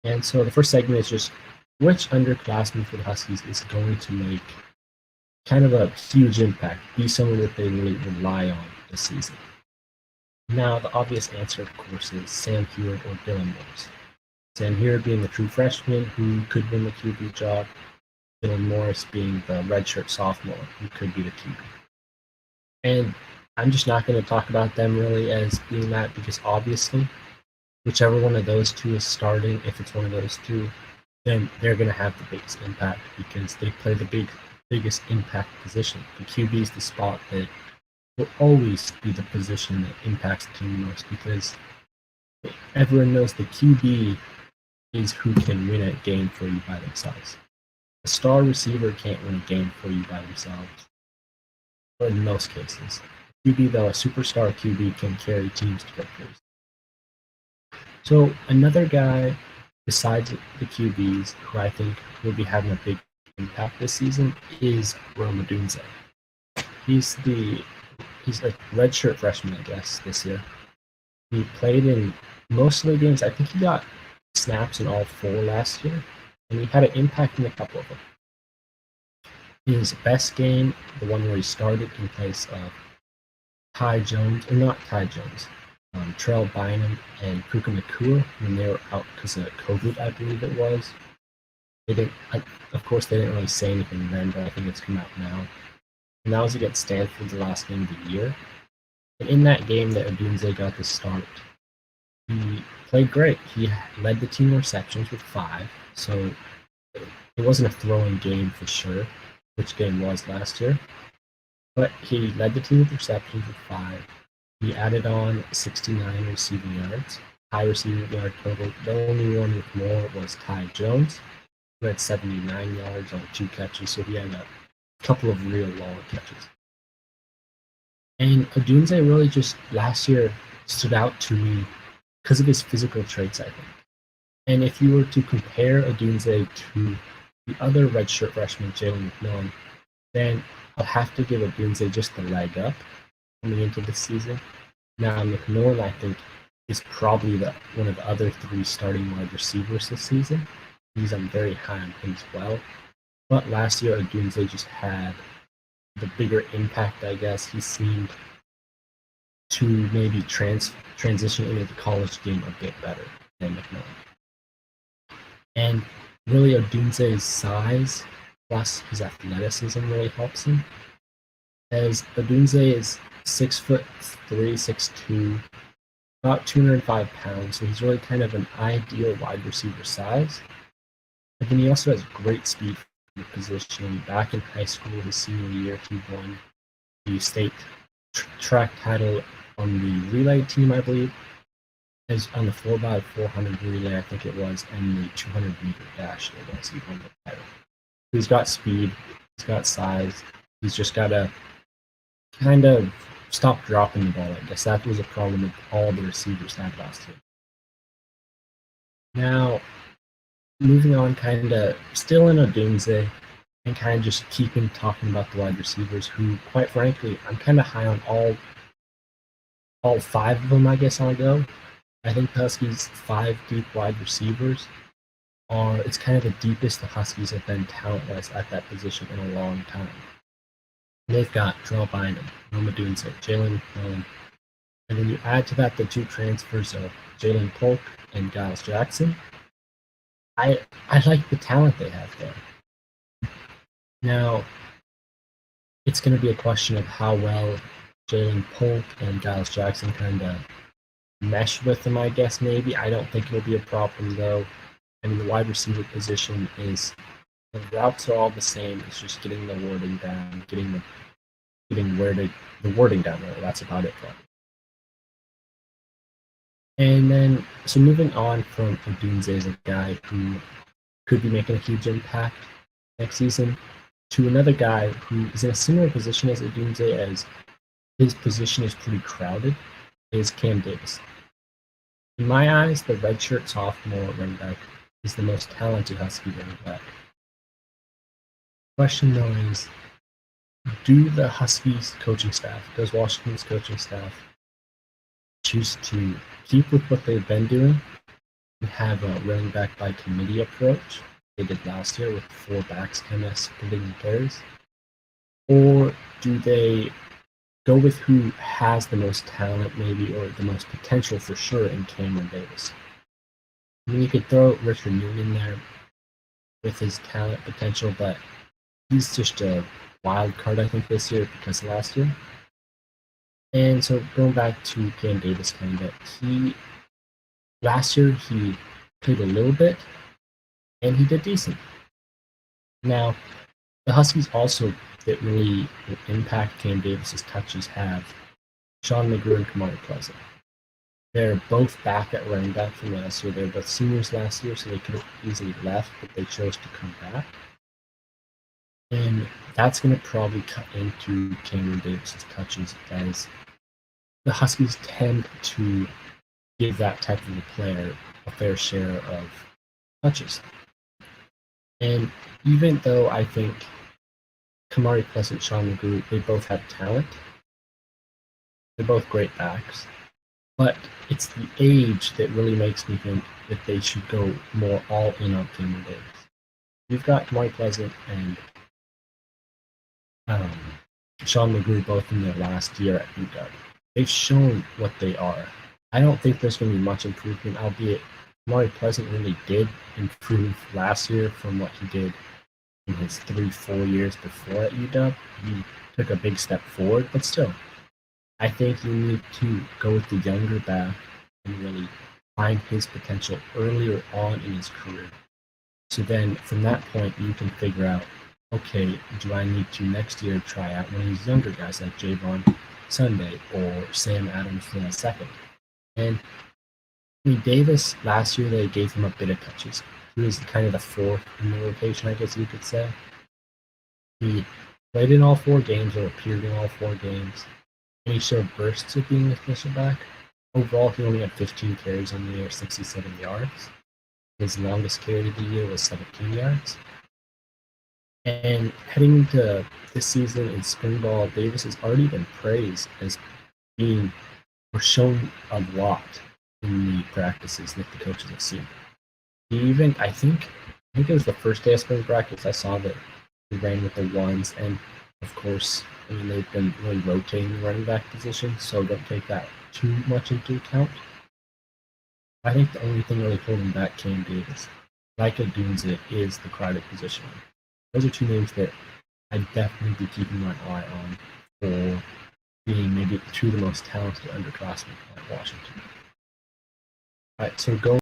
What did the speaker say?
And so the first segment is just which underclassmen for the Huskies is going to make kind of a huge impact, be someone that they really rely on this season. Now, the obvious answer, of course, is Sam Hewitt or Dylan Morris. Sam Hewitt being the true freshman who could win the QB job, Dylan Morris being the redshirt sophomore who could be the QB. And I'm just not going to talk about them really as being that because obviously, whichever one of those two is starting, if it's one of those two, then they're going to have the biggest impact because they play the biggest impact position. The QB is the spot that will always be the position that impacts the team most because everyone knows the QB is who can win a game for you by themselves. A star receiver can't win a game for you by themselves, or in most cases. QB, though, a superstar QB can carry teams to victories. So another guy besides the QBs who I think will be having a big impact this season is Roma Doonzo. He's a redshirt freshman, I guess, this year. He played in most of the games. I think he got snaps in all 4 last year, and he had an impact in a couple of them. His best game, the one where he started in place of Trell Bynum and Puka Nacua when they were out because of COVID, I believe it was. Of course, they didn't really say anything then, but I think it's come out now. And that was against Stanford, the last game of the year. And in that game that Odunze got to start, he played great. He led the team in receptions with 5, so it wasn't a throwing game for sure, which game was last year. But he led the team with receptions with 5. He added on 69 receiving yards, high receiving yard total. The only one with more was Ty Jones, who had 79 yards on 2 catches, so he had a couple of real long catches. And Odunze really just last year stood out to me because of his physical traits, I think. And if you were to compare Odunze to the other redshirt freshman, Jalen McMillan, then I'll have to give Odunze just the leg up coming into this season. Now, McMillan, I think, is probably one of the other 3 starting wide receivers this season. I'm very high on him as well. But last year, Odunze just had the bigger impact, I guess. He seemed to maybe transition into the college game a bit better than McMillan. And really, Odunze's size plus his athleticism really helps him. As Odunze is 6'3", 6'2", about 205 pounds, so he's really kind of an ideal wide receiver size. But then he also has great speed for the position. Back in high school, his senior year, he won the state track title on the relay team, I believe, as on the 4x400 relay, I think it was, and the 200-meter dash, it was. He won the title. He's got speed, he's got size, he's just got to kind of stop dropping the ball, I guess. That was a problem that all the receivers had last year. Now, moving on, kind of still in Odunze, and kind of just keeping talking about the wide receivers who, quite frankly, I'm kind of high on all 5 of them, I guess I'll go. I think the Huskies' 5 deep wide receivers it's kind of the deepest the Huskies have been talent-wise at that position in a long time. And they've got Trell Bynum, Roma Doonzo, Jalen McMillan, and then you add to that the 2 transfers of Jalen Polk and Giles Jackson. I like the talent they have there. Now, it's going to be a question of how well Jalen Polk and Giles Jackson kind of mesh with them, I guess, maybe. I don't think it'll be a problem, though. I mean, the wide receiver position the routes are all the same. It's just getting the wording down, getting the wording down there. That's about it, probably. And then, so moving on from Odunze as a guy who could be making a huge impact next season, to another guy who is in a similar position as Odunze, as his position is pretty crowded, is Cam Davis. In my eyes, the redshirt sophomore running back is the most talented Husky running back. The question, though, is do the Huskies coaching staff, does Washington's coaching staff choose to keep with what they've been doing, have a running back by committee approach they did last year with 4 backs kind of splitting carries? Or do they go with who has the most talent maybe or the most potential for sure in Cameron Davis? I mean, you could throw Richard Newman there with his talent potential, but he's just a wild card, I think, this year because last year. And so going back to Cam Davis kind of, last year he played a little bit and he did decent. Now, the Huskies also that really will impact Cam Davis's touches have Sean McGrew and Kamari Pleasant. They're both back at running back from last year. They're both seniors last year, so they could have easily left, but they chose to come back. And that's going to probably cut into Cameron Davis's touches as the Huskies tend to give that type of a player a fair share of touches. And even though I think Kamari Pleasant, Sean McGrew, they both have talent, they're both great backs, but it's the age that really makes me think that they should go more all in on Cameron Davis. You've got Kamari Pleasant and Sean McGrew both in their last year at UW. They've shown what they are. I don't think there's going to be much improvement, albeit Kamari Pleasant really did improve last year from what he did in his 3-4 years before at UW. He took a big step forward, but still, I think you need to go with the younger back and really find his potential earlier on in his career. So then from that point, you can figure out, okay, do I need to next year try out one of these younger guys like Javon Sunday or Sam Adams II? And I mean, Davis, last year they gave him a bit of touches. He was kind of the fourth in the rotation, I guess you could say. He played in all 4 games or appeared in all 4 games, and he showed bursts of being a special back. Overall, he only had 15 carries on the year, 67 yards. His longest carry of the year was 17 yards. And heading into this season in spring ball, Davis has already been praised as being or shown a lot in the practices that the coaches have seen. He even, I think it was the first day of spring practice, I saw that he ran with the ones, and of course, I mean, they've been really rotating the running back position, so don't take that too much into account. I think the only thing really holding back Cam Davis, Roma Doonzo, is the crowded position. Those are 2 names that I'd definitely be keeping my eye on for being maybe 2 of the most talented underclassmen at Washington. All right, so going